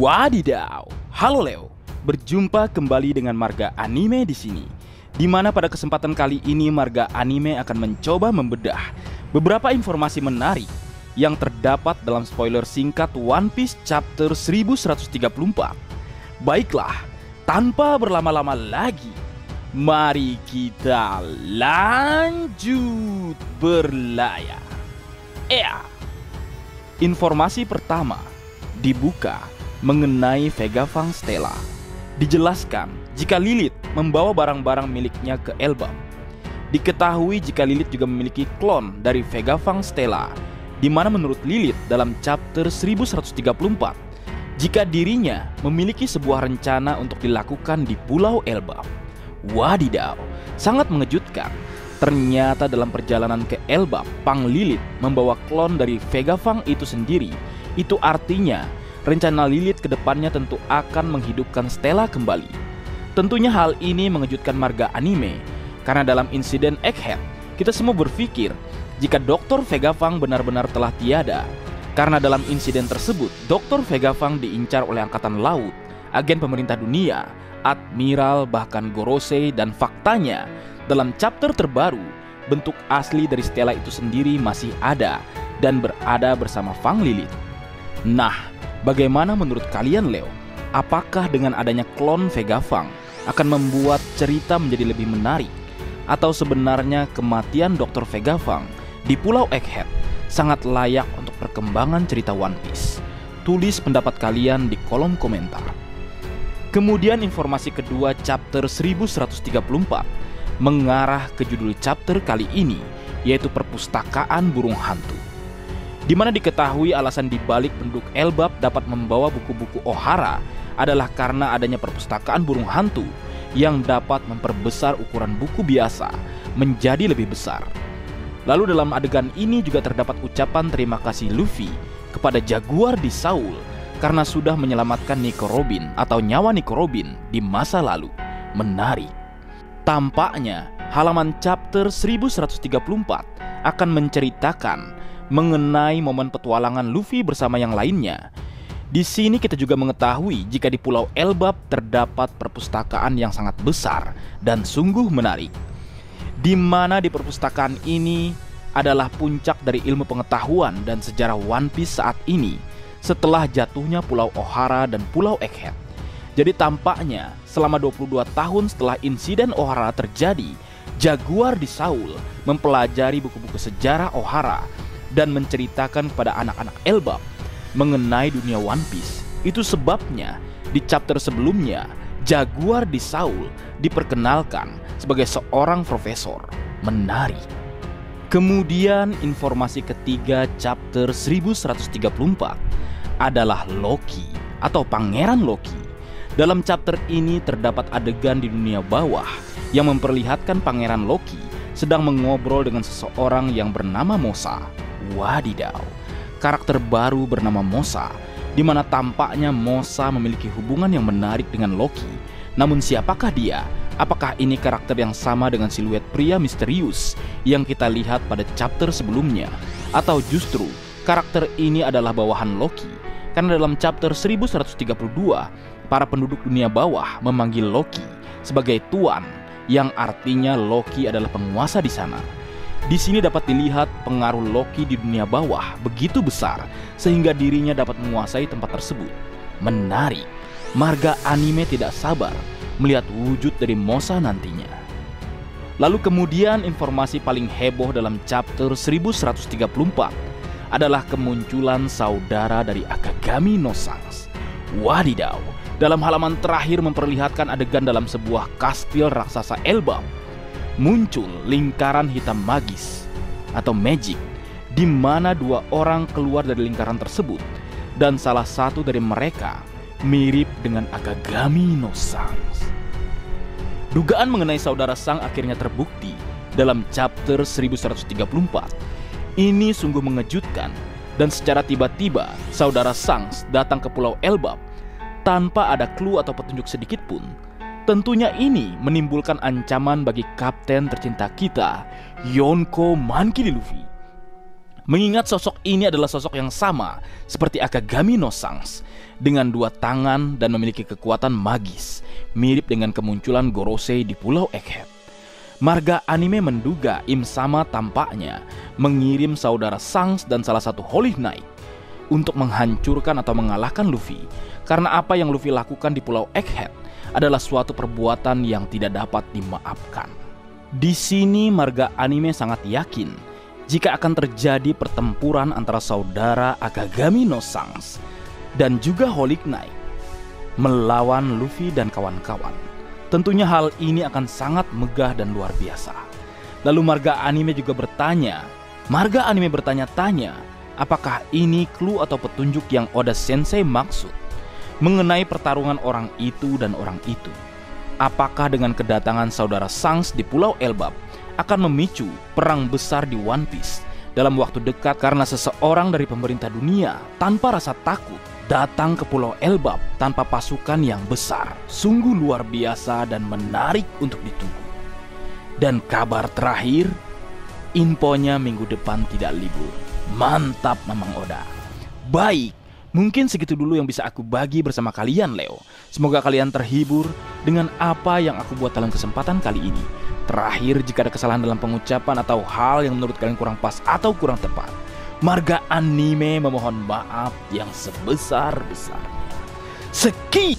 Wadidaw, halo Leo. Berjumpa kembali dengan Marga Anime di sini. Di mana pada kesempatan kali ini Marga Anime akan mencoba membedah beberapa informasi menarik yang terdapat dalam spoiler singkat One Piece chapter 1134. Baiklah, tanpa berlama-lama lagi, mari kita lanjut berlayar. Informasi pertama dibuka mengenai Vegapunk Stella. Dijelaskan jika Lilith membawa barang-barang miliknya ke Elbap. Diketahui jika Lilith juga memiliki klon dari Vegapunk Stella, di mana menurut Lilith dalam chapter 1134, jika dirinya memiliki sebuah rencana untuk dilakukan di Pulau Elbap. Wadidaw, sangat mengejutkan. Ternyata dalam perjalanan ke Elbap, Pang Lilith membawa klon dari Vegapunk itu sendiri. Itu artinya rencana Lilith ke depannya tentu akan menghidupkan Stella kembali. Tentunya hal ini mengejutkan Marga Anime, karena dalam insiden Egghead, kita semua berpikir jika Dr. Vegapunk benar-benar telah tiada. Karena dalam insiden tersebut, Dr. Vegapunk diincar oleh Angkatan Laut, agen pemerintah dunia, Admiral, bahkan Gorosei, dan faktanya, dalam chapter terbaru, bentuk asli dari Stella itu sendiri masih ada dan berada bersama Fang Lilith. Nah, bagaimana menurut kalian Leo? Apakah dengan adanya klon Vegapunk akan membuat cerita menjadi lebih menarik? Atau sebenarnya kematian Dr. Vegapunk di Pulau Egghead sangat layak untuk perkembangan cerita One Piece? Tulis pendapat kalian di kolom komentar. Kemudian informasi kedua chapter 1134 mengarah ke judul chapter kali ini, yaitu Perpustakaan Burung Hantu. Di mana diketahui alasan dibalik penduduk Elbap dapat membawa buku-buku Ohara adalah karena adanya perpustakaan burung hantu yang dapat memperbesar ukuran buku biasa menjadi lebih besar. Lalu dalam adegan ini juga terdapat ucapan terima kasih Luffy kepada Jaguar di Saul karena sudah menyelamatkan Nico Robin atau nyawa Nico Robin di masa lalu. Menarik. Tampaknya halaman chapter 1134 akan menceritakan mengenai momen petualangan Luffy bersama yang lainnya. Di sini kita juga mengetahui jika di Pulau Elbap terdapat perpustakaan yang sangat besar dan sungguh menarik. Di mana di perpustakaan ini adalah puncak dari ilmu pengetahuan dan sejarah One Piece saat ini setelah jatuhnya Pulau Ohara dan Pulau Egghead. Jadi tampaknya selama 22 tahun setelah insiden Ohara terjadi, Jaguar di Saul mempelajari buku-buku sejarah Ohara dan menceritakan kepada anak-anak Elbap mengenai dunia One Piece. Itu sebabnya di chapter sebelumnya Jaguar di Saul diperkenalkan sebagai seorang profesor. Menarik. Kemudian informasi ketiga chapter 1134 adalah Loki atau Pangeran Loki. Dalam chapter ini terdapat adegan di dunia bawah yang memperlihatkan Pangeran Loki sedang mengobrol dengan seseorang yang bernama Mosa. Wadidaw, karakter baru bernama Mosa, di mana tampaknya Mosa memiliki hubungan yang menarik dengan Loki. Namun siapakah dia? Apakah ini karakter yang sama dengan siluet pria misterius yang kita lihat pada chapter sebelumnya? Atau justru karakter ini adalah bawahan Loki? Karena dalam chapter 1132, para penduduk dunia bawah memanggil Loki sebagai Tuan, yang artinya Loki adalah penguasa di sana. Di sini dapat dilihat pengaruh Loki di dunia bawah begitu besar sehingga dirinya dapat menguasai tempat tersebut. Menarik. Marga Anime tidak sabar melihat wujud dari Mosa nantinya. Lalu kemudian informasi paling heboh dalam chapter 1134 adalah kemunculan saudara dari Akagami no Sans. Wadidaw, dalam halaman terakhir memperlihatkan adegan dalam sebuah kastil raksasa Elbap. Muncul lingkaran hitam magis atau magic, di mana dua orang keluar dari lingkaran tersebut dan salah satu dari mereka mirip dengan Akagami no Sans. Dugaan mengenai saudara Sang akhirnya terbukti dalam chapter 1134. Ini sungguh mengejutkan dan secara tiba-tiba saudara Sang datang ke Pulau Elbap tanpa ada clue atau petunjuk sedikit pun. Tentunya ini menimbulkan ancaman bagi kapten tercinta kita, Yonko Monkey D. Luffy. Mengingat sosok ini adalah sosok yang sama seperti Akagami no Sans, dengan 2 tangan dan memiliki kekuatan magis, mirip dengan kemunculan Gorosei di Pulau Egghead. Marga anime menduga Im Sama tampaknya mengirim saudara Sans dan salah satu Holy Knight untuk menghancurkan atau mengalahkan Luffy, karena apa yang Luffy lakukan di Pulau Egghead adalah suatu perbuatan yang tidak dapat dimaafkan. Di sini marga anime sangat yakin jika akan terjadi pertempuran antara saudara Akagami no Sans dan juga Holy Knight melawan Luffy dan kawan-kawan. Tentunya hal ini akan sangat megah dan luar biasa. Lalu marga anime bertanya-tanya, apakah ini clue atau petunjuk yang Oda Sensei maksud mengenai pertarungan orang itu dan orang itu? Apakah dengan kedatangan saudara Sans di Pulau Elbap akan memicu perang besar di One Piece dalam waktu dekat, karena seseorang dari pemerintah dunia tanpa rasa takut datang ke Pulau Elbap tanpa pasukan yang besar? Sungguh luar biasa dan menarik untuk ditunggu. Dan kabar terakhir, infonya minggu depan tidak libur. Mantap Mamang Oda. Baik, mungkin segitu dulu yang bisa aku bagi bersama kalian, Leo. Semoga kalian terhibur dengan apa yang aku buat dalam kesempatan kali ini. Terakhir, jika ada kesalahan dalam pengucapan atau hal yang menurut kalian kurang pas atau kurang tepat, marga anime memohon maaf yang sebesar-besarnya. Sekian.